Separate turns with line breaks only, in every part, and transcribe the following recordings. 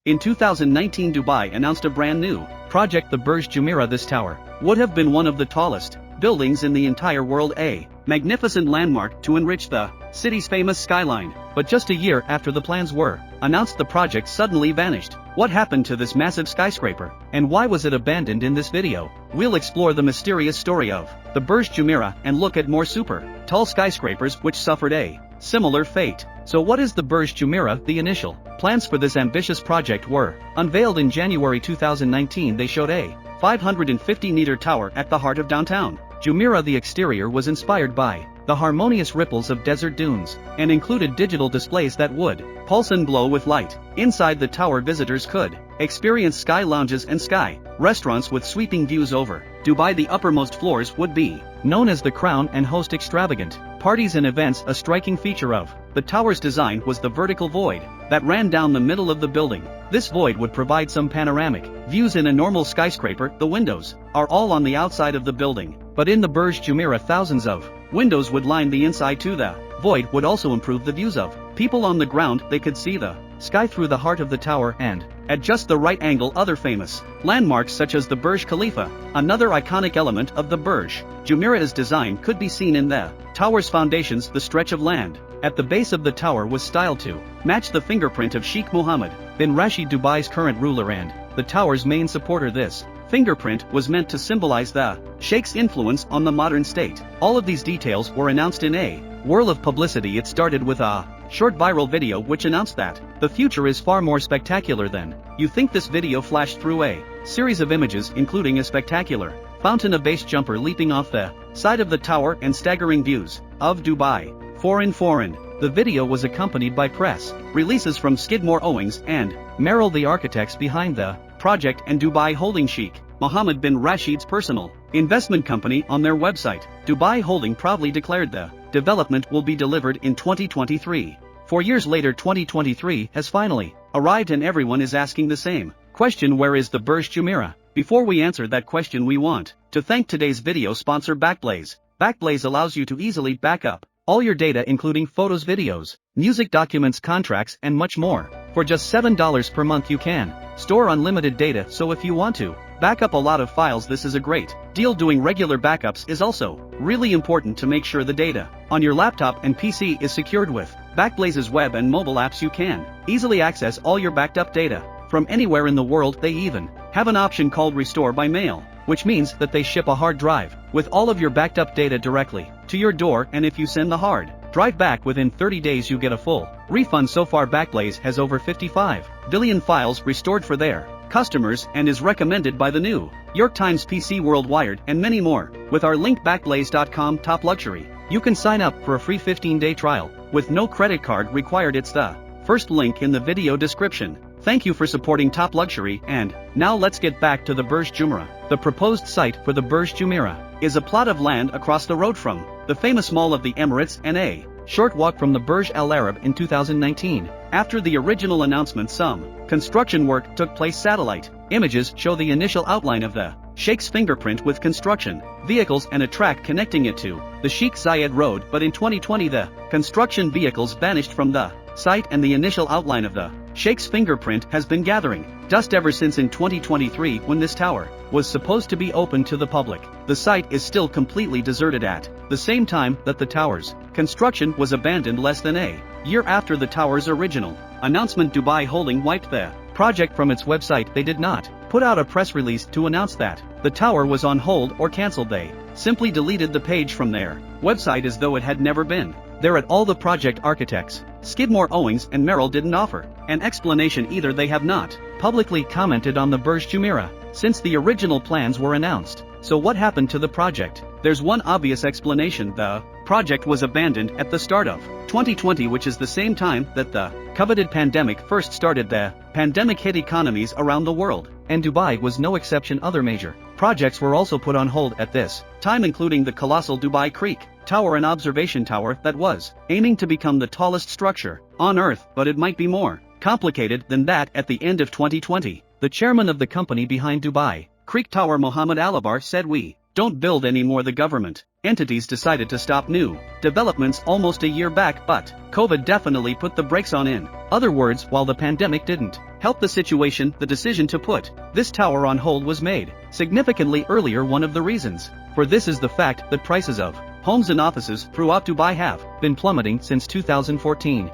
In 2019, Dubai announced a brand new project, the Burj Jumeirah. This tower would have been one of the tallest buildings in the entire world, a magnificent landmark to enrich the city's famous skyline. But just a year after the plans were announced, the project suddenly vanished. What happened to this massive skyscraper, and why was it abandoned? In this video, we'll explore the mysterious story of the Burj Jumeirah and look at more super tall skyscrapers which suffered a similar fate. So what is the Burj Jumeirah? The initial plans for this ambitious project were unveiled in January 2019. They showed a 550-meter tower at the heart of downtown Jumeirah. The exterior was inspired by the harmonious ripples of desert dunes, and included digital displays that would pulse and glow with light. Inside the tower, visitors could experience sky lounges and sky restaurants with sweeping views over Dubai. The uppermost floors would be known as the crown and host extravagant parties and events. A striking feature of the tower's design was the vertical void that ran down the middle of the building. This void would provide some panoramic views. In a normal skyscraper, the windows are all on the outside of the building, but in the Burj Jumeirah, thousands of windows would line the inside too. The void would also improve the views of people on the ground. They could see the sky through the heart of the tower, and at just the right angle, other famous landmarks such as the Burj Khalifa, another iconic element of the Burj Jumeirah's design, could be seen in the tower's foundations. The stretch of land at the base of the tower was styled to match the fingerprint of Sheikh Mohammed bin Rashid, Dubai's current ruler and the tower's main supporter. This fingerprint was meant to symbolize the Sheikh's influence on the modern state. All of these details were announced in a whirl of publicity. It started with a short viral video which announced that the future is far more spectacular than you think. This video flashed through a series of images, including a spectacular fountain, a base jumper leaping off the side of the tower, and staggering views of Dubai. Foreign. The video was accompanied by press releases from Skidmore, Owings and Merrill, the architects behind the project, and Dubai Holding Sheikh Mohammed bin Rashid's personal investment company. On their website, Dubai Holding proudly declared the development will be delivered in 2023. 4 years later, 2023 has finally arrived, and everyone is asking the same question: where is the Burj Jumeirah? Before we answer that question, we want to thank today's video sponsor, Backblaze. Backblaze allows you to easily back up all your data, including photos, videos, music, documents, contracts, and much more. For just $7 per month, you can store unlimited data, so if you want to back up a lot of files, this is a great deal. Doing regular backups is also really important to make sure the data on your laptop and PC is secured. With Backblaze's web and mobile apps, you can easily access all your backed up data from anywhere in the world. They even have an option called Restore by Mail, which means that they ship a hard drive with all of your backed up data directly to your door, and if you send the hard drive back within 30 days, you get a full refund. So far, Backblaze has over 55 billion files restored for their customers and is recommended by the New York Times, PC Worldwide, and many more. With our link backblaze.com Top Luxury, you can sign up for a free 15-day trial with no credit card required. It's the first link in the video description. Thank you for supporting Top Luxury, and now let's get back to the Burj Jumeirah. The proposed site for the Burj Jumeirah is a plot of land across the road from the famous Mall of the Emirates and a short walk from the Burj Al Arab. In 2019, after the original announcement, some construction work took place. Satellite images show the initial outline of the Sheikh's fingerprint with construction vehicles and a track connecting it to the Sheikh Zayed Road, but in 2020 the construction vehicles vanished from the site, and the initial outline of the Sheikh's fingerprint has been gathering dust ever since. In 2023, when this tower was supposed to be open to the public, the site is still completely deserted. At the same time that the tower's construction was abandoned less than a year after the tower's original announcement, Dubai Holding wiped the project from its website. They did not put out a press release to announce that the tower was on hold or cancelled. They simply deleted the page from their website as though it had never been there at all. The project architects, Skidmore, Owings and Merrill, didn't offer an explanation either. They have not publicly commented on the Burj Jumeirah since the original plans were announced. So what happened to the project? There's one obvious explanation: the project was abandoned at the start of 2020, which is the same time that the coveted pandemic first started. The pandemic hit economies around the world, and Dubai was no exception. Other major projects were also put on hold at this time, including the colossal Dubai Creek Tower, an observation tower that was aiming to become the tallest structure on Earth, but it might be more complicated than that. At the end of 2020, the chairman of the company behind Dubai Creek Tower, Mohammed Alabar, said, "We don't build anymore." The government entities decided to stop new developments almost a year back, but COVID definitely put the brakes on. In other words, while the pandemic didn't helped the situation. The decision to put this tower on hold was made significantly earlier. One of the reasons for this is the fact that prices of homes and offices throughout Dubai have been plummeting since 2014.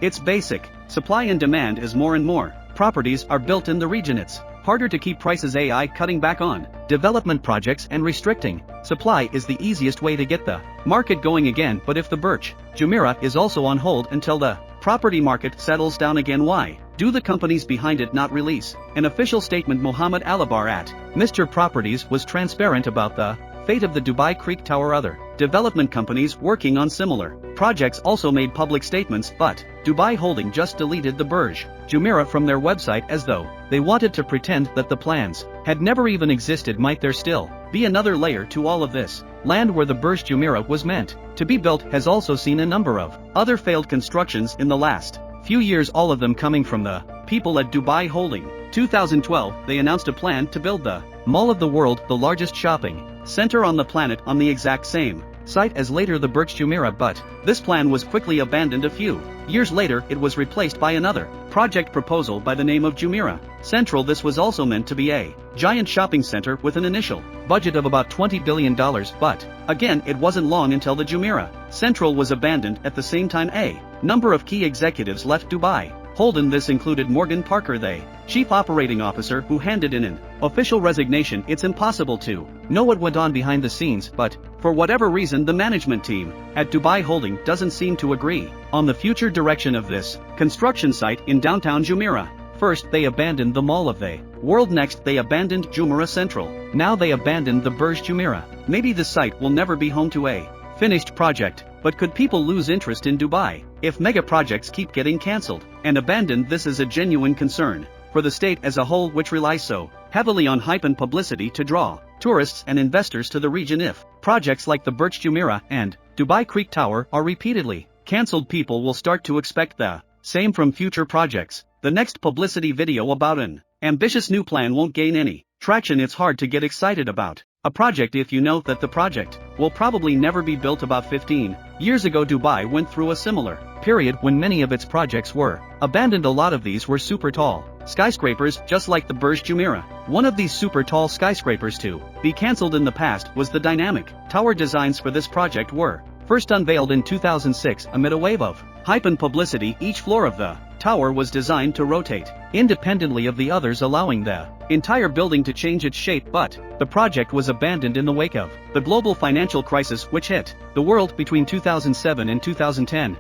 It's basic. Supply and demand is more and more properties are built in the region. It's harder to keep prices. AI cutting back on development projects and restricting supply is the easiest way to get the market going again. But if the Burj Jumeirah is also on hold until the property market settles down again, why do the companies behind it not release an official statement? Mohammed Alibar at Mr. Properties was transparent about the fate of the Dubai Creek Tower. Other development companies working on similar projects also made public statements, but Dubai Holding just deleted the Burj Jumeirah from their website as though they wanted to pretend that the plans had never even existed. Might there still be another layer to all of this? Land where the Burj Jumeirah was meant to be built has also seen a number of other failed constructions in the last few years, all of them coming from the people at Dubai Holding. 2012, they announced a plan to build the Mall of the World, the largest shopping center on the planet, on the exact same site as later the Burj Jumeirah, but this plan was quickly abandoned. A few years later, it was replaced by another project proposal by the name of Jumeirah Central. This was also meant to be a giant shopping center with an initial budget of about $20 billion, but again, it wasn't long until the Jumeirah Central was abandoned. At the same time, a number of key executives left Dubai Holding. This included Morgan Parker, the chief operating officer, who handed in an official resignation. It's impossible to know what went on behind the scenes, but for whatever reason, the management team at Dubai Holding doesn't seem to agree on the future direction of this construction site in downtown Jumeirah. First, they abandoned the Mall of the World. Next, they abandoned Jumeirah Central. Now they abandoned the Burj Jumeirah. Maybe the site will never be home to a finished project, but could people lose interest in Dubai if mega projects keep getting cancelled and abandoned? This is a genuine concern for the state as a whole, which relies so heavily on hype and publicity to draw tourists and investors to the region. If projects like the Burj Jumeirah and Dubai Creek Tower are repeatedly cancelled, people will start to expect the same from future projects. The next publicity video about an ambitious new plan won't gain any traction. It's hard to get excited about a project if you know that the project will probably never be built. About 15 years ago, Dubai went through a similar period when many of its projects were abandoned. A lot of these were super tall skyscrapers, just like the Burj Jumeirah. One of these super tall skyscrapers to be cancelled in the past was the dynamic tower. Designs for this project were first unveiled in 2006 amid a wave of hype and publicity. Each floor of the tower was designed to rotate independently of the others, allowing the entire building to change its shape, but the project was abandoned in the wake of the global financial crisis which hit the world between 2007 and 2010.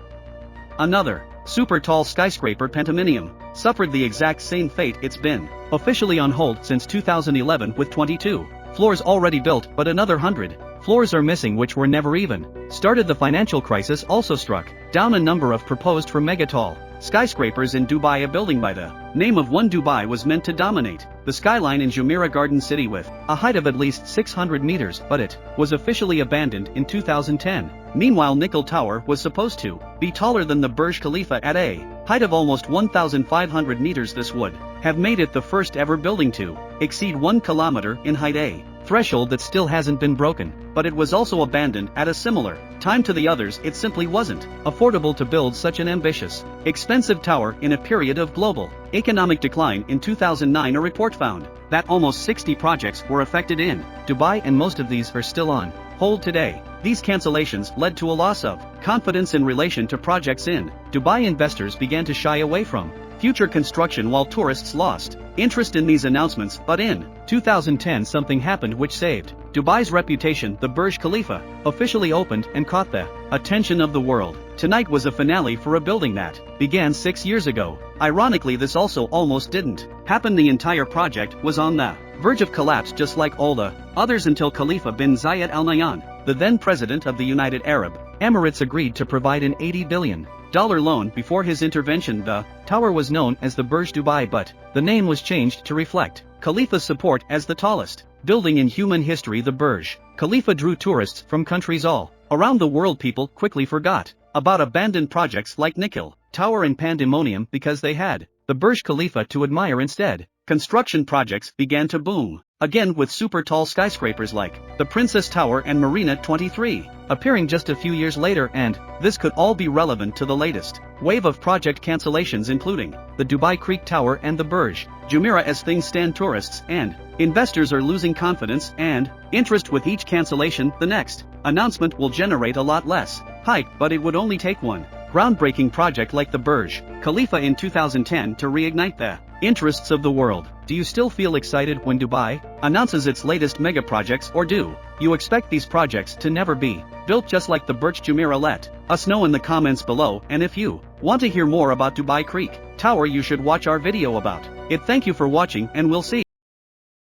Another super tall skyscraper, Pentaminium, suffered the exact same fate. It's been officially on hold since 2011 with 22 floors already built, but another 100 floors are missing which were never even started. The financial crisis also struck down a number of proposed for megatall skyscrapers in Dubai. A building by the name of One Dubai was meant to dominate the skyline in Jumeirah Garden City with a height of at least 600 meters, but it was officially abandoned in 2010. Meanwhile, Nickel Tower was supposed to be taller than the Burj Khalifa at a height of almost 1,500 meters. This would have made it the first ever building to exceed 1 kilometer in height, a threshold that still hasn't been broken, but it was also abandoned at a similar time to the others. It simply wasn't affordable to build such an ambitious, expensive tower in a period of global economic decline. In 2009, a report found that almost 60 projects were affected in Dubai, and most of these are still on hold today. These cancellations led to a loss of confidence in relation to projects in Dubai. Investors began to shy away from future construction while tourists lost interest in these announcements. But in 2010, something happened which saved Dubai's reputation. The Burj Khalifa officially opened and caught the attention of the world. Tonight was a finale for a building that began 6 years ago. Ironically, this also almost didn't happen. The entire project was on the verge of collapse, just like all the others, until Khalifa bin Zayed Al Nahyan, the then president of the United Arab Emirates, agreed to provide an $80 billion loan. Before his intervention, the tower was known as the Burj Dubai, but the name was changed to reflect Khalifa's support as the tallest building in human history. The Burj Khalifa drew tourists from countries all around the world. People quickly forgot about abandoned projects like Nickel Tower and Pandemonium because they had the Burj Khalifa to admire instead. construction projects began to boom, again with super tall skyscrapers like the Princess Tower and Marina 23, appearing just a few years later, and this could all be relevant to the latest wave of project cancellations, including the Dubai Creek Tower and the Burj Jumeirah. As things stand, tourists and investors are losing confidence and interest with each cancellation. The next announcement will generate a lot less hype, but it would only take one groundbreaking project like the Burj Khalifa in 2010 to reignite the interests of the world. Do you still feel excited when Dubai announces its latest mega projects, or do you expect these projects to never be built just like the Burj Jumeirah? Let us know in the comments below, and if you want to hear more about Dubai Creek Tower, you should watch our video about it. Thank you for watching, and we'll see